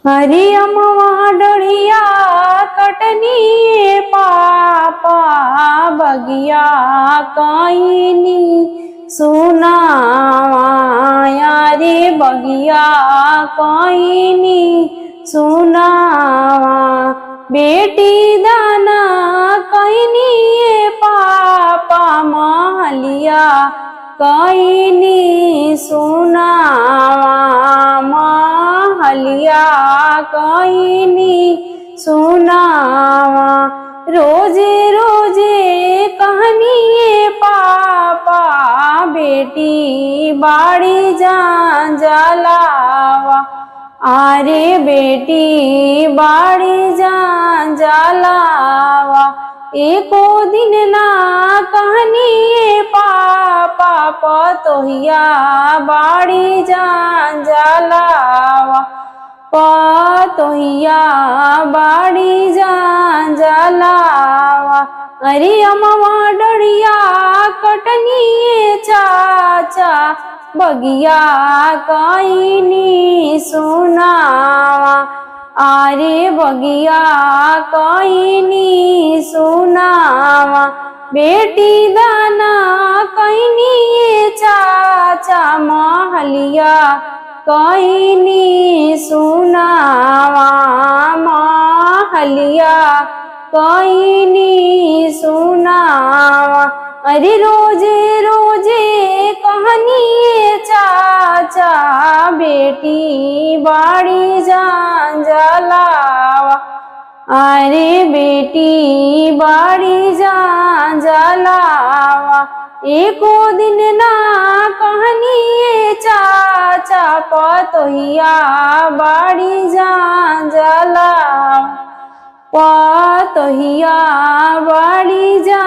हरियमवा डोरिया कटनी पापा बगिया कईनी सुनावा रे बगिया कईनी सुनावा बेटी दाना कईनी पापा महलिया कईनी सुनावा महलिया कईनी सुनावा रोजे रोजे कहनी पापा बेटी बाड़ी जान जलावा अरे बेटी बाड़ी जान जलावा एको दिन ना कहनी पापा पतोहिया बाड़ी जान जलावा पतोहिया बाड़ी जान जलावा अरे अमवा डरिया कटनी चाचा बगिया कईनी सुनावा अरे बगिया कईनी सुनावा बेटी दाना कईनी चाचा महलिया कईनी सुनावा महलिया कईनी सुनावा अरे रोजे रोजे कहनी चाचा बेटी बाड़ी जान जलावा अरे बेटी बाड़ी जान जलावा एको दिन ना कहनी चाचा पतोहिया बाड़ी जान जलावा पतोहिया बाड़ी जान